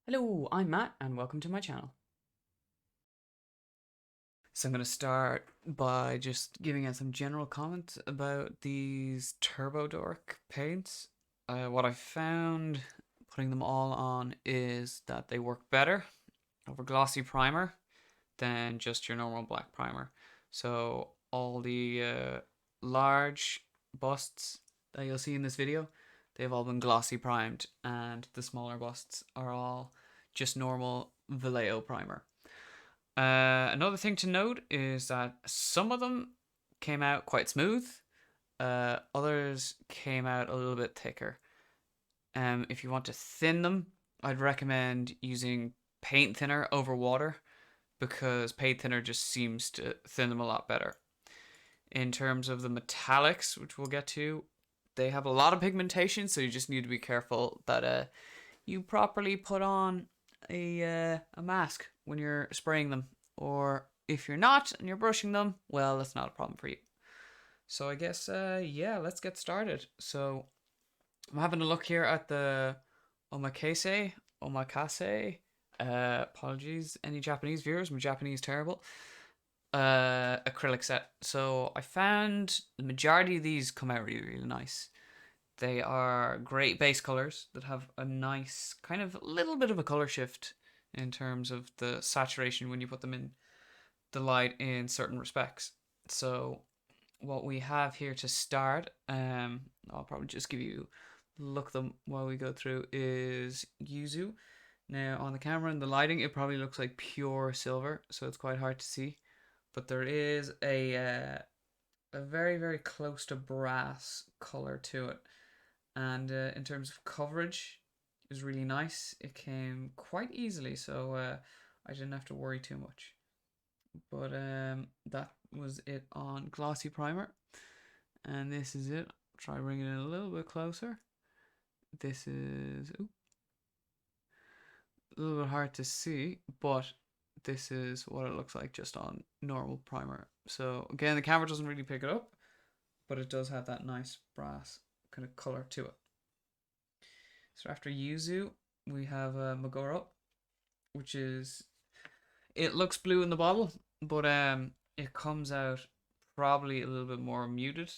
Hello, I'm Matt and welcome to my channel. So I'm going to start by just giving out some general comments about these Turbo Dork paints. What I found putting them all on is that they work better over glossy primer than just your normal black primer. So all the large busts that you'll see in this video, they've all been glossy primed, and the smaller busts are all just normal Vallejo primer. Another thing to note is that some of them came out quite smooth. Others came out a little bit thicker. If you want to thin them, I'd recommend using paint thinner over water because paint thinner just seems to thin them a lot better. In terms of the metallics, which we'll get to, they have a lot of pigmentation, so you just need to be careful that you properly put on a mask when you're spraying them, or if you're not and you're brushing them, well, that's not a problem for you. So I guess yeah, let's get started. So I'm having a look here at the Omakase. Apologies, any Japanese viewers. My Japanese terrible. Acrylic set. So I found the majority of these come out really, really nice. They are great base colors that have a nice kind of little bit of a color shift in terms of the saturation when you put them in the light in certain respects. So what we have here to start, I'll probably just give you look them while we go through, is Yuzu. Now on the camera and the lighting, it probably looks like pure silver, so it's quite hard to see. But there is a very very close to brass color to it, and in terms of coverage, it was really nice. It came quite easily, so I didn't have to worry too much. But that was it on glossy primer, and this is it. Try bringing it a little bit closer. This is a little bit hard to see, but this is what it looks like just on normal primer. So again, the camera doesn't really pick it up, but it does have that nice brass kind of color to it. So after Yuzu, we have Magoro, which is, it looks blue in the bottle, but it comes out probably a little bit more muted,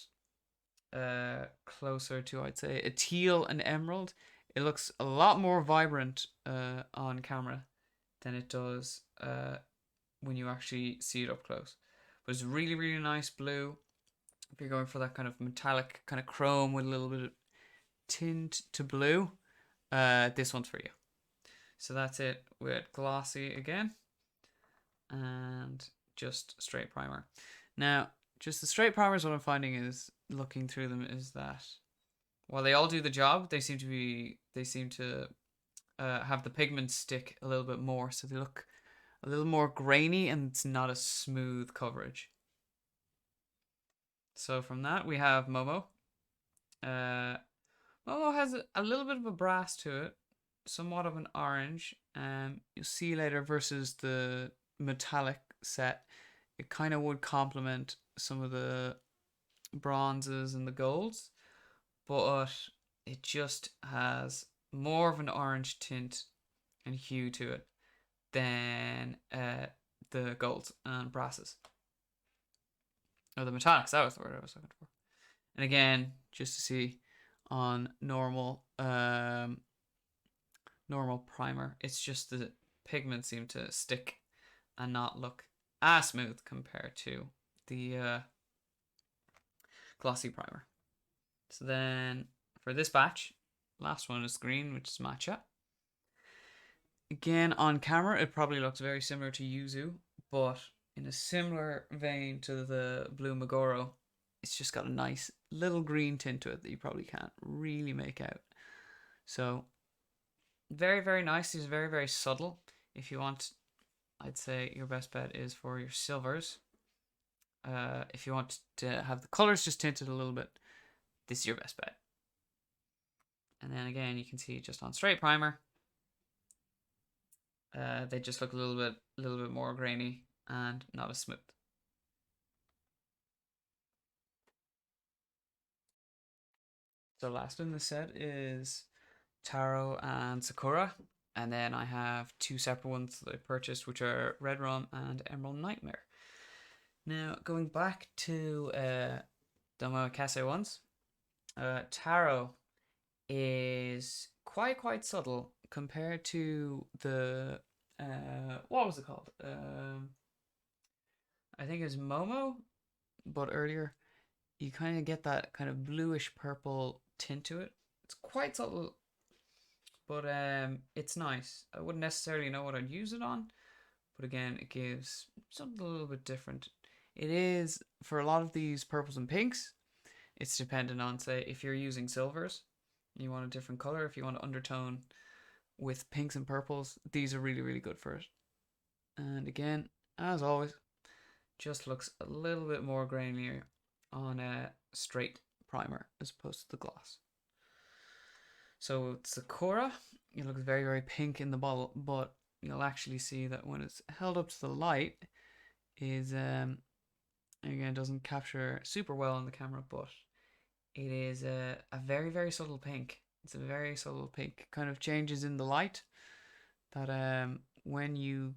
closer to, I'd say, a teal and emerald. It looks a lot more vibrant on camera than it does when you actually see it up close. But it's really really nice blue. If you're going for that kind of metallic kind of chrome with a little bit of tint to blue, this one's for you. So that's it with glossy again, and just straight primer. Now, just the straight primers, what I'm finding is looking through them is that while they all do the job, they seem to have the pigment stick a little bit more, so they look a little more grainy and it's not a smooth coverage. So from that we have Momo. Uh, Momo has a little bit of a brass to it, somewhat of an orange. You'll see later versus the metallic set, it kind of would complement some of the bronzes and the golds, but it just has more of an orange tint and hue to it than the golds and brasses. Or the metallics, that was the word I was looking for. And again, just to see on normal primer, it's just the pigments seem to stick and not look as smooth compared to the glossy primer. So then for this batch, last one is green, which is matcha. Again, on camera, it probably looks very similar to Yuzu, but in a similar vein to the blue Magoro, it's just got a nice little green tint to it that you probably can't really make out. So very, very nice. It's very, very subtle. If you want, I'd say your best bet is for your silvers. If you want to have the colors just tinted a little bit, this is your best bet. And then again, you can see just on straight primer, they just look a little bit more grainy and not as smooth. So last in the set is Taro and Sakura. And then I have two separate ones that I purchased, which are Red Rum and Emerald Nightmare. Now, going back to the Omakase ones, Taro is quite subtle compared to the what was it called? I think it's Momo, but earlier you kind of get that kind of bluish purple tint to it. It's quite subtle, but it's nice. I wouldn't necessarily know what I'd use it on, but again, it gives something a little bit different. It is for a lot of these purples and pinks. It's dependent on, say, if you're using silvers, you want a different color. If you want to undertone with pinks and purples, these are really good for it. And again, as always, just looks a little bit more grainier on a straight primer as opposed to the gloss. So it's Sakura. It looks very pink in the bottle, but you'll actually see that when it's held up to the light, is again, doesn't capture super well on the camera, but it is a very subtle pink. It's a very subtle pink. Kind of changes in the light that when you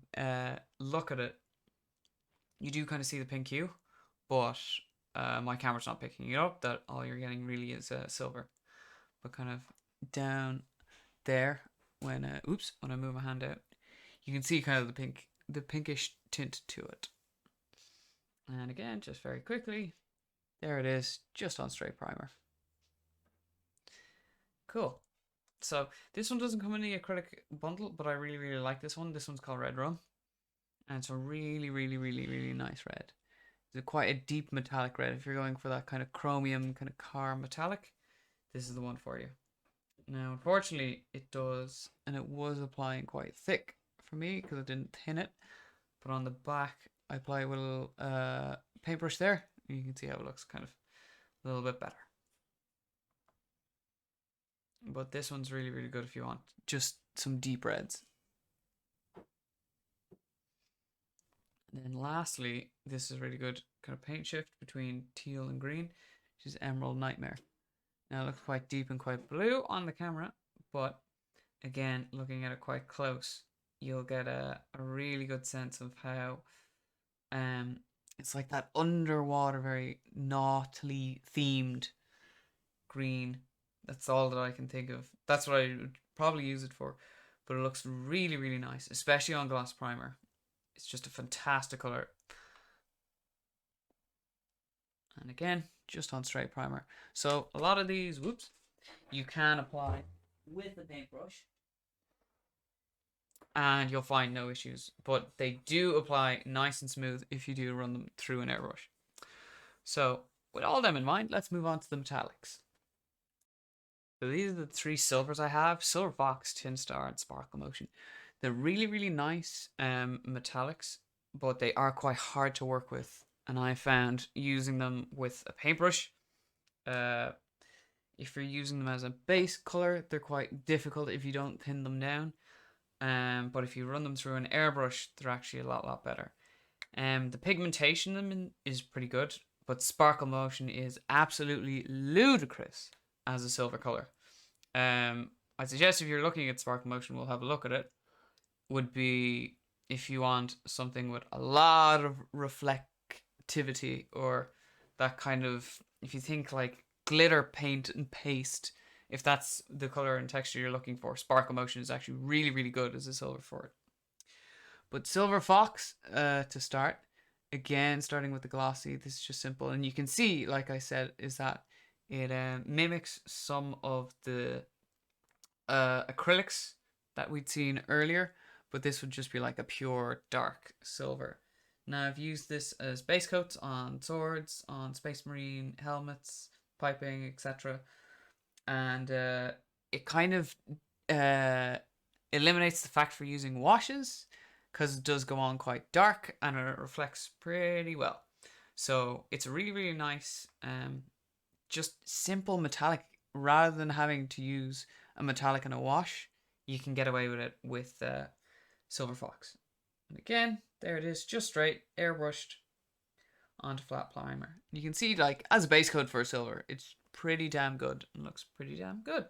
look at it, you do kind of see the pink hue, but my camera's not picking it up. That all you're getting really is silver. But kind of down there, when when I move my hand out, you can see kind of the pinkish tint to it. And again, just very quickly, there it is, just on straight primer. Cool. So this one doesn't come in the acrylic bundle, but I really like this one. This one's called Red Rum, and it's a really nice red. It's quite a deep metallic red. If you're going for that kind of chromium, kind of car metallic, this is the one for you. Now, unfortunately, it does, and it was applying quite thick for me because I didn't thin it. But on the back, I apply with a little paintbrush there. You can see how it looks kind of a little bit better. But this one's really good if you want just some deep reds. And then lastly, this is really good kind of paint shift between teal and green, which is Emerald Nightmare. Now it looks quite deep and quite blue on the camera, but again, looking at it quite close, you'll get a really good sense of how it's like that underwater, very nautily themed green. That's all that I can think of. That's what I would probably use it for. But it looks really nice, especially on gloss primer. It's just a fantastic color. And again, just on straight primer. So a lot of these, you can apply with a paintbrush and you'll find no issues. But they do apply nice and smooth if you do run them through an airbrush. So with all them in mind, let's move on to the metallics. So these are the three silvers I have: Silver Fox, Tin Star, and Sparkle Motion. They're really nice metallics, but they are quite hard to work with. And I found using them with a paintbrush, if you're using them as a base color, they're quite difficult if you don't thin them down. But if you run them through an airbrush, they're actually a lot better. The pigmentation in them is pretty good, but Sparkle Motion is absolutely ludicrous as a silver color. I suggest if you're looking at Sparkle Motion, we'll have a look at it. Would be if you want something with a lot of reflectivity, or that kind of, if you think like glitter paint and paste, if that's the color and texture you're looking for, Sparkle Motion is actually really good as a silver for it. But Silver Fox, to start, again, starting with the glossy, this is just simple. And you can see, like I said, is that it mimics some of the acrylics that we'd seen earlier, but this would just be like a pure dark silver. Now I've used this as base coats on swords, on Space Marine helmets, piping, etc. And it kind of eliminates the fact for using washes, because it does go on quite dark and it reflects pretty well. So it's really nice, just simple metallic. Rather than having to use a metallic and a wash, you can get away with it with Silver Fox. And again, there it is, just straight, airbrushed onto flat primer. You can see, like, as a base coat for a silver, it's pretty damn good and looks pretty damn good.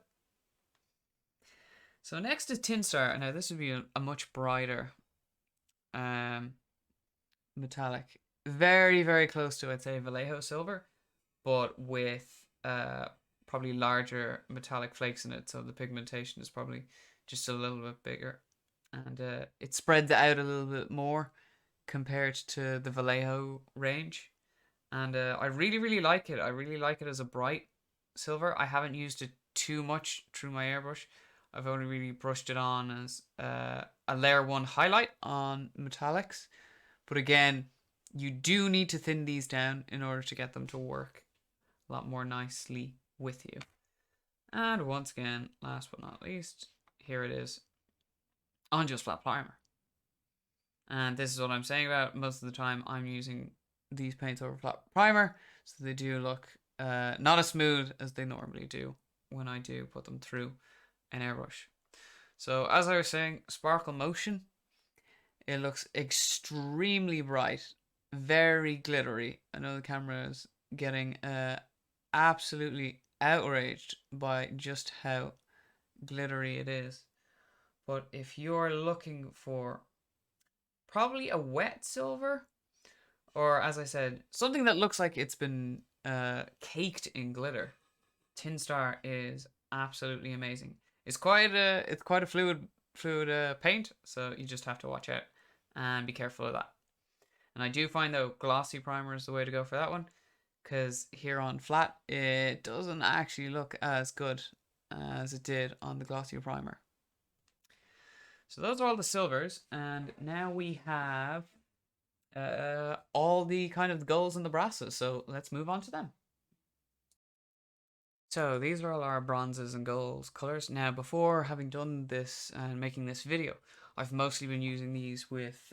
So next is Tin Star. Now this would be a much brighter um, metallic. Very, very close to, I'd say, Vallejo silver, but with probably larger metallic flakes in it. So the pigmentation is probably just a little bit bigger. And it spreads out a little bit more compared to the Vallejo range. And I really, really like it. I really like it as a bright silver. I haven't used it too much through my airbrush. I've only really brushed it on as a layer 1 highlight on metallics. But again, you do need to thin these down in order to get them to work a lot more nicely with you. And once again, last but not least, here it is on just flat primer. And this is what I'm saying about most of the time I'm using these paints over flat primer, so they do look not as smooth as they normally do when I do put them through an airbrush. So as I was saying, sparkle motion, it looks extremely bright, very glittery. I know the camera is getting absolutely outraged by just how glittery it is. But if you're looking for probably a wet silver, or as I said, something that looks like it's been caked in glitter, Tin Star is absolutely amazing. It's quite a fluid paint, so you just have to watch out and be careful of that. And I do find though glossy primer is the way to go for that one, because here on flat it doesn't actually look as good as it did on the glossier primer. So those are all the silvers, and now we have all the kind of the golds and the brasses. So let's move on to them. So these are all our bronzes and golds colors. Now, before having done this and making this video, I've mostly been using these with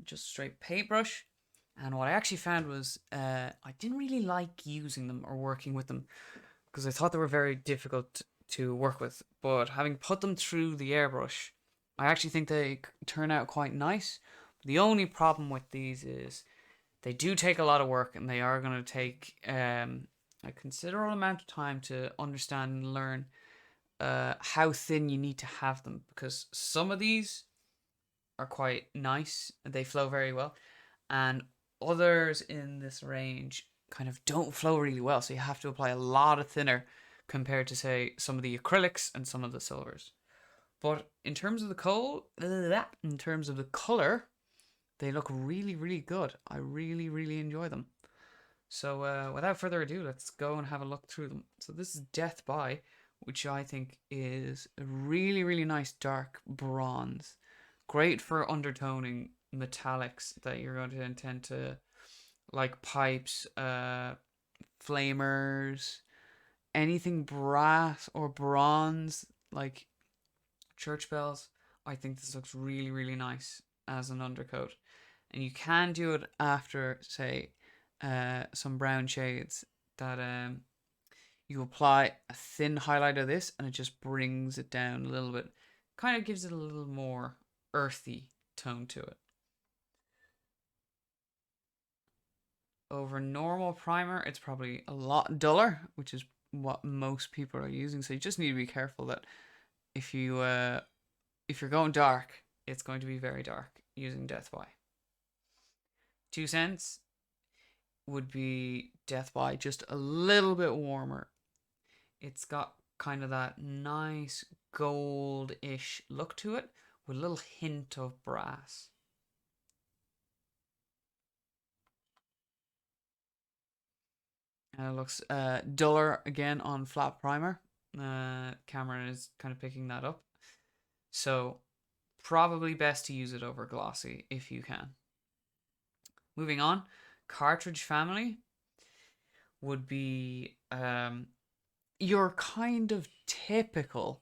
just straight paintbrush. And what I actually found was I didn't really like using them or working with them because I thought they were very difficult to work with. But having put them through the airbrush, I actually think they turn out quite nice. The only problem with these is they do take a lot of work, and they are going to take a considerable amount of time to understand and learn how thin you need to have them, because some of these are quite nice and they flow very well, and others in this range kind of don't flow really well, so you have to apply a lot of thinner compared to, say, some of the acrylics and some of the silvers. But in terms of in terms of the color, they look really, really good. I really, really enjoy them. So without further ado, let's go and have a look through them. So this is Death By, which I think is a really, really nice dark bronze. Great for undertoning metallics that you're going to intend to, like pipes, flamers, anything brass or bronze, like church bells. I think this looks really, really nice as an undercoat. And you can do it after, say, some brown shades that you apply a thin highlight of this, and it just brings it down a little bit. Kind of gives it a little more earthy tone to it. Over normal primer, it's probably a lot duller, which is what most people are using. So you just need to be careful that if you're going dark, it's going to be very dark using Death By. 2 cents would be Death By, just a little bit warmer. It's got kind of that nice gold-ish look to it with a little hint of brass. And it looks duller again on flat primer. Camera is kind of picking that up. So probably best to use it over glossy if you can. Moving on, cartridge family would be your kind of typical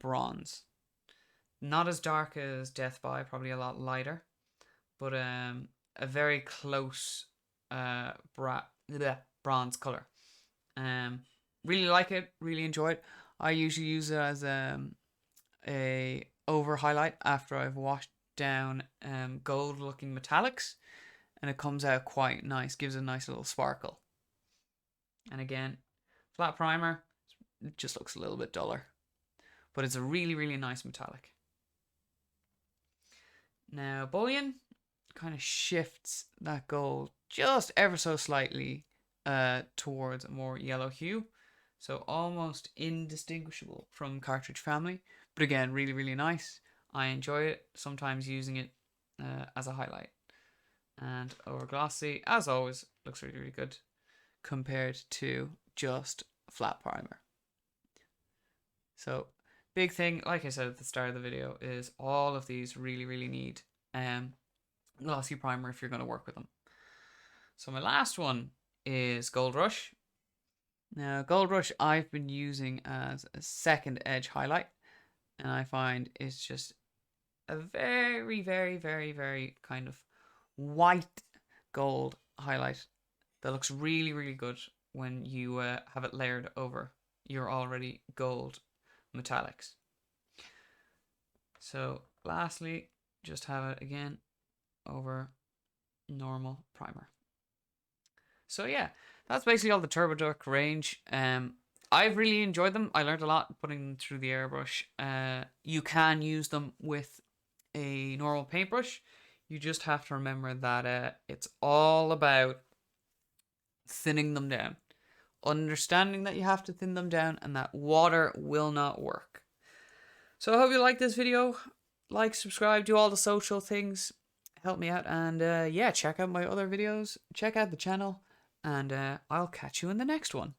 bronze. Not as dark as Death By, probably a lot lighter, but a very close bronze color. Really like it, really enjoy it. I usually use it as a over highlight after I've washed down gold looking metallics, and it comes out quite nice, gives a nice little sparkle. And again, flat primer, it just looks a little bit duller. but it's a really, really nice metallic. Now, bullion kind of shifts that gold just ever so slightly towards a more yellow hue. So almost indistinguishable from cartridge family. But again, really, really nice. I enjoy it, sometimes using it as a highlight. And over glossy, as always, looks really, really good compared to just flat primer. So big thing, like I said at the start of the video, is all of these really, really need glossy primer if you're going to work with them. So my last one is Gold Rush. Now, Gold Rush I've been using as a second edge highlight, and I find it's just a very, very, very, very kind of white gold highlight that looks really, really good when you have it layered over your already gold metallics. So lastly, just have it again over normal primer. So yeah, that's basically all the Turbo Dork range. I've really enjoyed them. I learned a lot putting them through the airbrush. You can use them with a normal paintbrush. You just have to remember that it's all about thinning them down. Understanding that you have to thin them down and that water will not work. So I hope you like this video. Like, subscribe, do all the social things. Help me out. And yeah, check out my other videos. Check out the channel. And I'll catch you in the next one.